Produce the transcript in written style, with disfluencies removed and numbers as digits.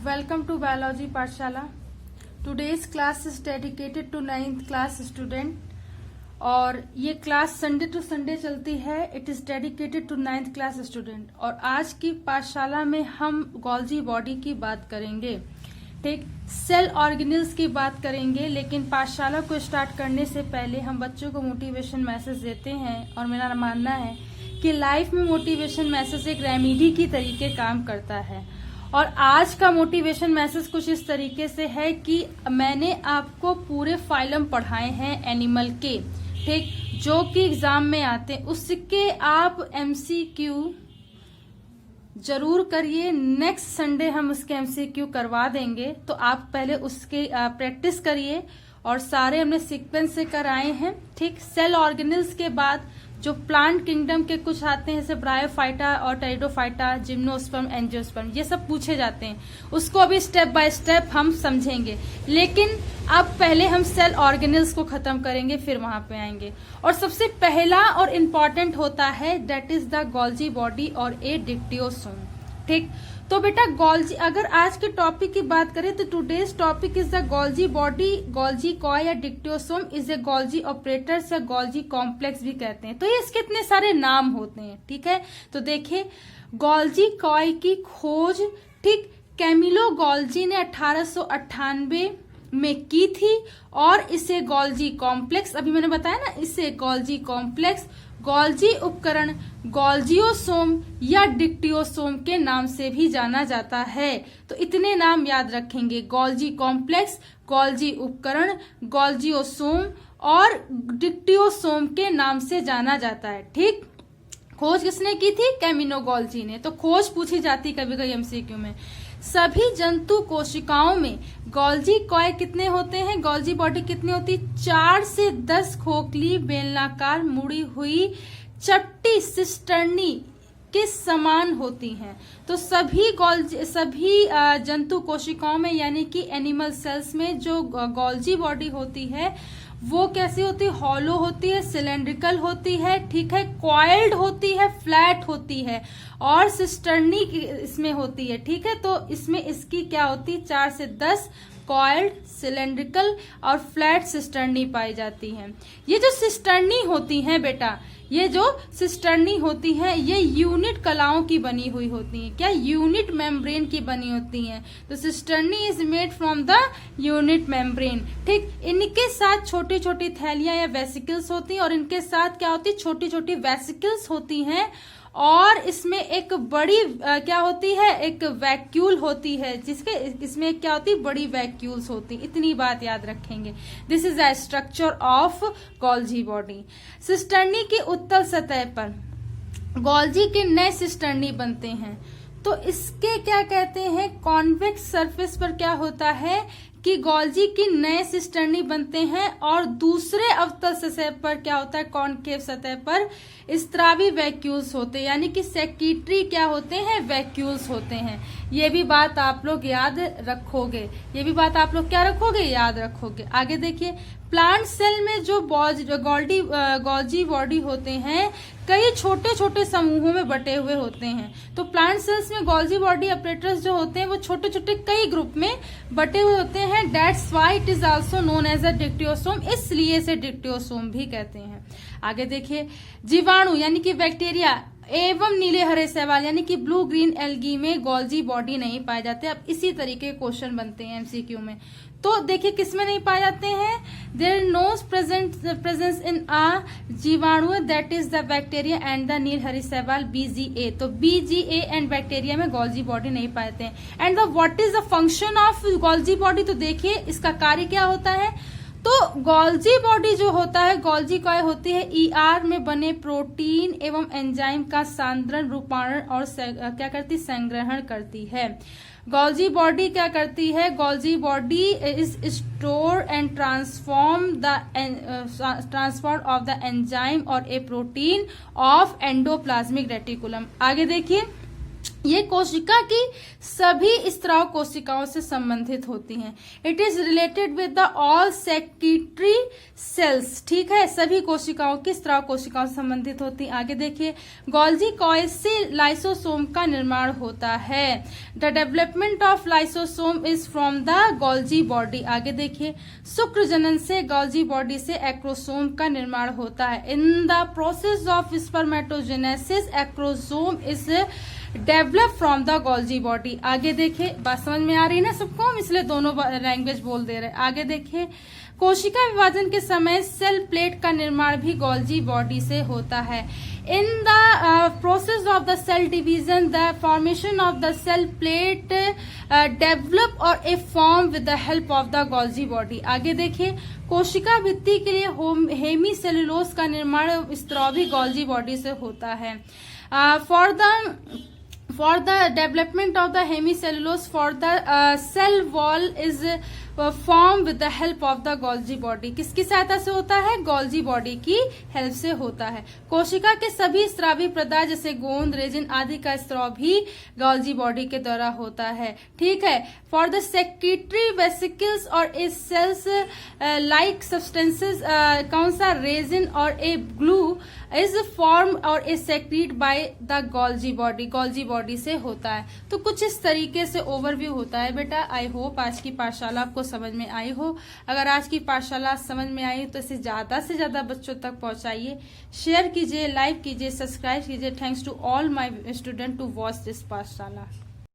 Welcome to Biology Pathshala. Today's class is dedicated to 9th class student और ये class Sunday to Sunday चलती है. It is dedicated to 9th class student. और आज की पाठशाला में हम गोल्जी बॉडी की बात करेंगे. ठीक, सेल ऑर्गेनल्स की बात करेंगे. लेकिन पाठशाला को स्टार्ट करने से पहले हम बच्चों को मोटिवेशन मैसेज देते हैं और मेरा मानना है कि लाइफ में मोटिवेशन मैसेज एक रेमेडी की तरीके काम करता है. और आज का मोटिवेशन मैसेज कुछ इस तरीके से है कि मैंने आपको पूरे फाइलम पढ़ाए हैं एनिमल के, ठीक, जो कि एग्जाम में आते हैं. उसके आप एमसीक्यू जरूर करिए. नेक्स्ट संडे हम उसके एमसीक्यू करवा देंगे, तो आप पहले उसके प्रैक्टिस करिए. और सारे हमने सीक्वेंस से कराए हैं. ठीक, सेल ऑर्गेनल्स के बाद जो प्लांट किंगडम के कुछ आते हैं जैसे ब्रायोफाइटा और टेरिडोफाइटा, जिम्नोस्पर्म, एंजियोस्पर्म, ये सब पूछे जाते हैं. उसको अभी स्टेप बाय स्टेप हम समझेंगे. लेकिन अब पहले हम सेल ऑर्गेनल्स को खत्म करेंगे, फिर वहां पे आएंगे. और सबसे पहला और इम्पॉर्टेंट होता है that is the Golgi body और ए डिक्टियोसोम. ठीक, तो बेटा गोल्जी, अगर आज के टॉपिक की बात करें तो today's topic is the Golgi body. Golgi कॉय या dictyosome is a Golgi apparatus या गोल्जी कॉम्प्लेक्स भी कहते हैं. तो ये इसके इतने सारे नाम होते हैं. ठीक है, तो देखिए गोल्जी कॉय की खोज, ठीक, कैमिलो गोल्जी ने 1898 में की थी. और इसे गोल्जी कॉम्प्लेक्स, अभी मैंने बताया ना, इसे गोल्जी कॉम्प्लेक्स, गोल्जी उपकरण, गोल्जियोसोम या डिक्टियोसोम के नाम से भी जाना जाता है. तो इतने नाम याद रखेंगे: गोल्जी कॉम्प्लेक्स, गोल्जी उपकरण, गोल्जियोसोम और डिक्टियोसोम के नाम से जाना जाता है. ठीक, खोज किसने की थी? कैमिनो गोल्जी ने. तो खोज पूछी जाती कभी कभी एमसीक्यू में. सभी जंतु कोशिकाओं में गोल्जी कॉय कितने होते हैं? गोल्जी बॉडी कितनी होती? 4 से 10 खोखली बेलनाकार मुड़ी हुई चपटी सिस्टर्नी के समान होती हैं. तो सभी जंतु कोशिकाओं में यानी कि एनिमल सेल्स में जो गोल्जी बॉडी होती है वो कैसी होती है? हॉलो होती है, सिलेंड्रिकल होती है, ठीक है, कॉइल्ड होती है, फ्लैट होती है और सिस्टर्नी इसमें होती है. ठीक है, तो इसमें इसकी क्या होती है? 4 से 10 कॉइल्ड, सिलेंड्रिकल और फ्लैट सिस्टर्नी पाई जाती हैं. ये जो सिस्टर्नी होती हैं बेटा, ये जो सिस्टर्नी होती हैं ये यूनिट कलाओं की बनी हुई होती हैं. क्या? यूनिट मेम्ब्रेन की बनी होती हैं. तो cisternae is made from the unit membrane. ठीक, इनके साथ छोटी छोटी थैलियां या वेसिकल्स होती हैं और इनके साथ क्या होती है? छोटी छोटी वेसिकल्स होती हैं. और इसमें एक बड़ी क्या होती है? एक वैक्यूल होती है, जिसके इसमें क्या होती है? बड़ी वैक्यूल्स होती. इतनी बात याद रखेंगे. This is the structure of Golgi body. Cisternae की उत्तल सतह पर गोल्जी के नए सिस्टर्नी बनते हैं. तो इसके क्या कहते हैं? कॉन्वेक्स सरफेस पर क्या होता है कि गोल्जी की नए सिस्टर्नी बनते हैं और दूसरे अवतल सतह पर क्या होता है? कॉनकेव सतह पर स्त्रावी वैक्यूल्स होते हैं, यानी कि सेक्रेटरी क्या होते हैं? वैक्यूल्स होते हैं. ये भी बात आप लोग याद रखोगे. ये भी बात आप लोग क्या रखोगे? याद रखोगे. आगे देखिए, प्लांट सेल में जो गोल्जी बॉडी होते हैं कई छोटे छोटे समूहों में बटे हुए होते हैं. तो प्लांट सेल्स में गोल्जी बॉडी ऑपरेटर्स जो होते हैं वो छोटे छोटे कई ग्रुप में बटे हुए होते हैं. That's why it is also known as a dictyosome. इसलिए इसे डिक्टियोसोम भी कहते हैं. आगे देखिए, जीवाणु यानी कि बैक्टीरिया एवं नीले हरे शैवाल यानी कि ब्लू ग्रीन एल्गी में गोल्जी बॉडी नहीं पाए जाते. अब इसी तरीके के क्वेश्चन बनते हैं एमसीक्यू में. तो देखिए किसमें नहीं पाए जाते हैं? There no presence in a जीवाणु that is the bacteria and the नील हरी शैवाल बीजीए. तो बीजीए एंड बैक्टीरिया में गोल्जी बॉडी नहीं पाते हैं. And the what is the function of Golgi body? तो देखिए इसका कार्य क्या होता है. तो गोल्जी बॉडी जो होता है, गोल्जी कॉय होती है ईआर में बने प्रोटीन एवं एंजाइम का सांद्रण, रूपांतरण और क्या करती? संग्रहण करती है. गोल्जी बॉडी क्या करती है? Golgi body is store and transform of the enzyme और ए प्रोटीन ऑफ एंडोप्लाज्मिक रेटिकुलम. आगे देखिए, ये कोशिका की सभी स्त्राव कोशिकाओं से संबंधित होती हैं। It is related with the all secretory cells, ठीक है, सभी कोशिकाओं की स्त्राव कोशिकाओं से संबंधित होती हैं। आगे देखिए, गोल्जी कॉइल से लाइसोसोम का निर्माण होता है। The development of lysosome is from the Golgi body. आगे देखिए, शुक्र जनन से गोल्जी बॉडी से एक्रोसोम का निर्माण होता है। In the process of spermatogenesis acrosome is develop from the Golgi body. आगे देखिए, बात समझ में आ रही है ना सबको, हम इसलिए दोनों लैंग्वेज बोल दे रहे हैं। आगे देखिए, कोशिका विभाजन के समय सेल प्लेट का निर्माण भी गोल्जी बॉडी से होता है। In the process of the cell division the formation of the cell plate develop और a form with the help of the Golgi body. आगे देखिए, कोशिका भित्ति के लिए हेमीसेलुलोज का निर्माण स्त्राव भी गोल्जी बॉडी से होता है। For the development of the hemicellulose for the cell wall is formed with the help of the Golgi body। किसकी सहायता से होता है? Golgi body की हेल्प से होता है। कोशिका के सभी स्रावी पदार्थ जैसे गोंद, रेजिन आदि का स्राव भी Golgi body के द्वारा होता है, ठीक है। For the secretory vesicles और ए cells like substances कौन सा रेजिन और ए ग्लू इज फॉर्म और a secrete by the Golgi body, Golgi body से होता है। तो कुछ इस तरीके से ओवरव्यू होता है बेटा। आई होप आज की पाठशाला आपको समझ में आई हो। अगर आज की पाठशाला समझ में आई तो इसे ज्यादा से ज्यादा बच्चों तक पहुंचाइए, शेयर कीजिए, लाइक कीजिए, सब्सक्राइब कीजिए। Thanks to all my student to watch this पाठशाला।